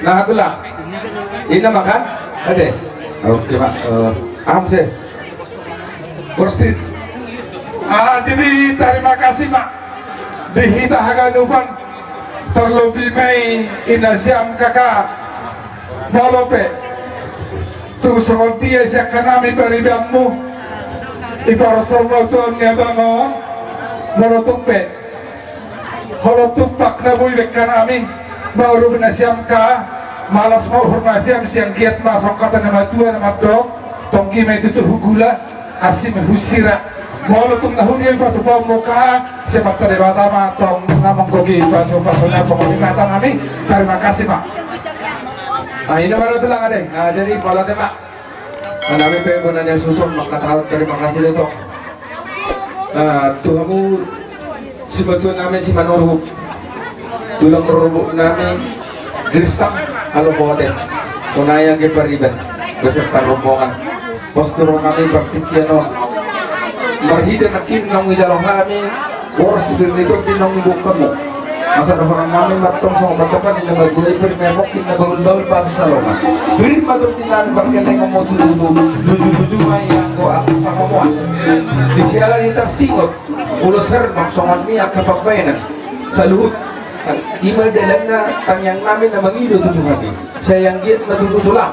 Nah itulah. Ini makan? Ada. Oke pak. Aham sih. Pasti. Jadi terima kasih pak. Dihita haganupan terlebih Mei inasiam kakak malope. Tu semontia siya kanami paridamu. Iparasal mo tuang niya bangon. Malotumpe. Holotumpak na buhay kanami. Maurub na siyam ka. Malas mau hurnasiam siang giat masuk kata nama tua nama dok tongki mai tutu hugula asim husira molo tum nahudi yang fatu pau muka semak tadi batama tong namang kogi pasu pasuna sama mata nami terima kasih mak. Ini baru tulang ada. Jadi pola tema. Nami pengunanya suton maka tahu terima kasih itu. Tuhamu sebetulnya nami si manuru tulang rubuk nami gersam halo boden kunaya ke pariban beserta rombongan postur kami bertikiano marhida nakin nang wijalo kami oras birito dinong ibu kamu masa orang kami matong sama batakan ina bagulay permemok ina bagul-bagul para sa loma birin matong tinan barkeleng mo tuju may ako pangamuan di siya lang itarsingot ulos hermak songan niya kapagbayanan sa luhut ima dalam na tangyang namin na mangido tutuh kami saya yang giat matututulang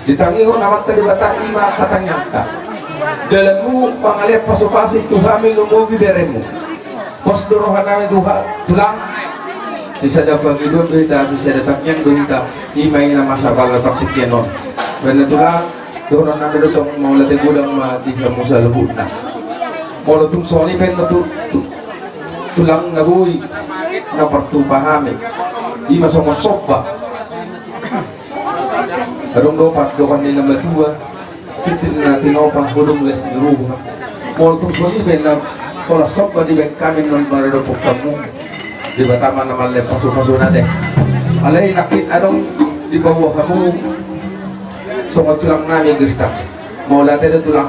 ditangiho naman tadi bata ima katangyang ta dalammu pangalip pasupasi tuhami lumugi deremu pos dorohan namin tulang sisa dapat hidup berita sisa datang yang berita ima ina masa bagal praktiknya non benar tulang doron namin dutong mau latih gudang mati kamu salubut na mau lutung soni pen tulang nabuhi na pertupahami di masongon sopa adong dopat dokan nila matua titin na tinopang hudong les di rumah mau tung soni benda kola sopa di bek kami non maradopok kamu di batama naman le pasu-pasu nate alay nakit adong di bawah kamu songot tulang nami gersak mau latih tulang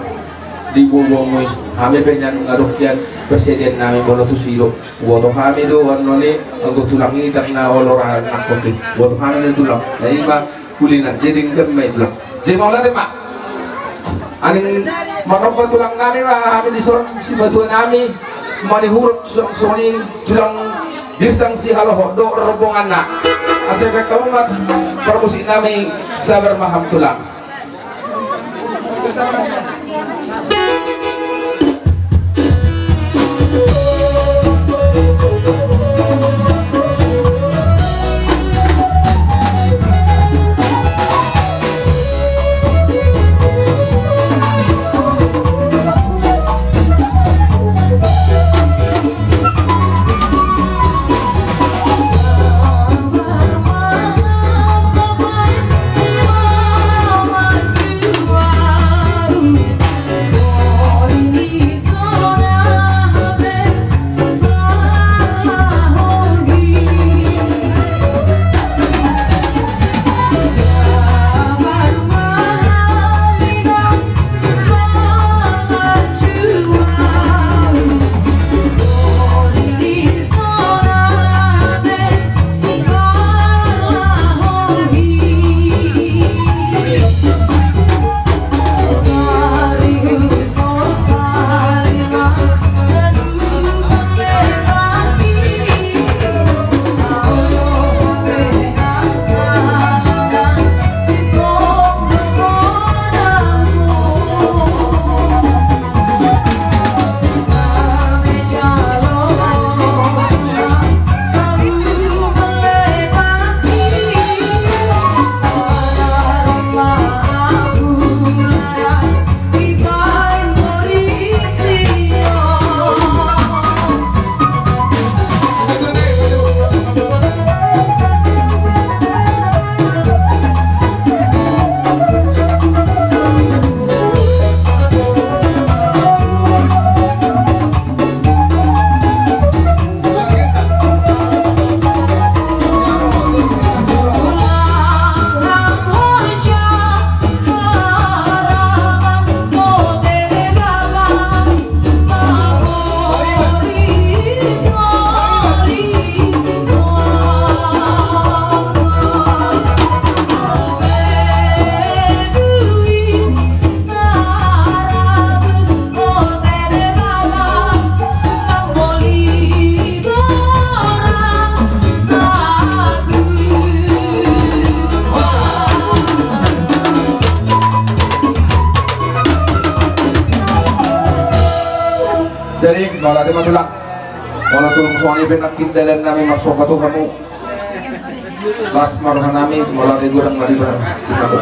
di bawah mo kami penyan ngadok yan presiden nami bolo tu silo woto kami do wanone anggo tulangi dak na olora nakoki woto kami do tulang dai ma kulina jadi ngem tulang jadi maula de mak aning manopo tulang nami ma kami di son si batuan nami mani huruf soni tulang dirsang si halo do rombongan na asep kamu mat permusi nami sabar maham tulang Jadi malah dia matulak. Malah tulung suami penakin dalam nami masuk batu kamu. Las maruhan nami malah dia gurang mali barang kamu.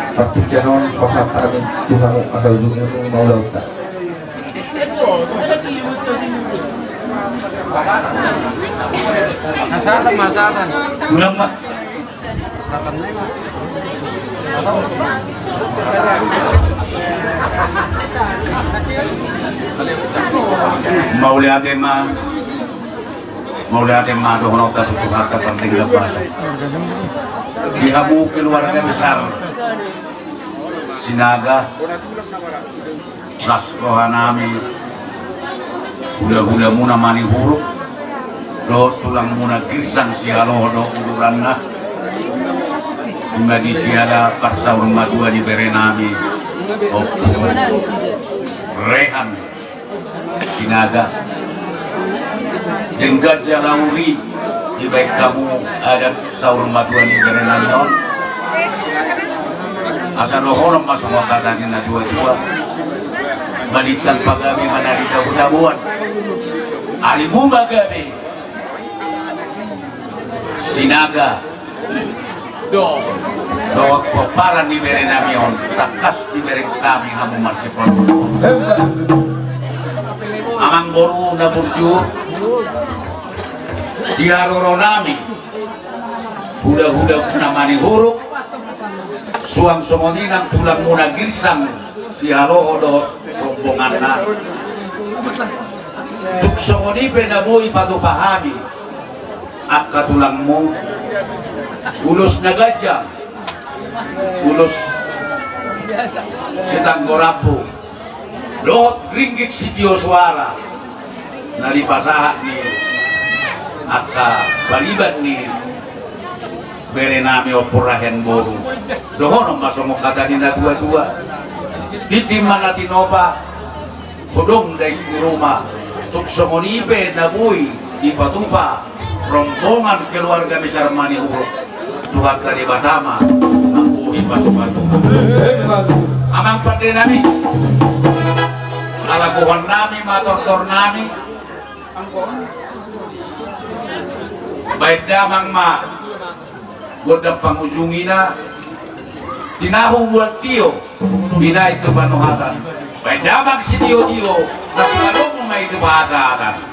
Seperti kanon pasal kami kamu asal ujungnya mau laut tak. Masatan. Kurang mak. Mau lihat dohon otak untuk harta penting lepas. Dihamu keluarga besar Sinaga, Las Rohanami, hula-hula muna mani huruf, do tulang muna kisang si halodo uduranna, di siada parsaur matua di berenami, Rehan, Sinaga, dengan jalauri di baik kamu ada saur matua di berenami on. Asa dohorong masuk wakatan na dua-dua balitan pagabi manari kabutabuan arimu magabi Sinaga doak peparan di berenamion takas di bereng kami hamu marsipon amang boru na burju diaroronami huda-huda namani huruf suang songoninang tulang muna girsang si halo odot rombongan na tuk songoni penaboy patu pahami akka tulangmu ulos na gajah ulos sitanggorapo dohot ringgit si Tio suara nalipasahat ni akka baliban ni berenami opurahen boru dohono masuk kata nina dua-dua titimman natin opa hodong dais di rumah tuk songonipe nabuy di patupa rombongan keluarga besar mani urut Tuhan tadi batama mampuhi pasuk-pasuk amang pade nami alakuhan nami mator-tor nami baik damang ma godang pangujungina tinahu buat Tio bina itu panuhatan baik damang si Tio na selalu may itu bahasatan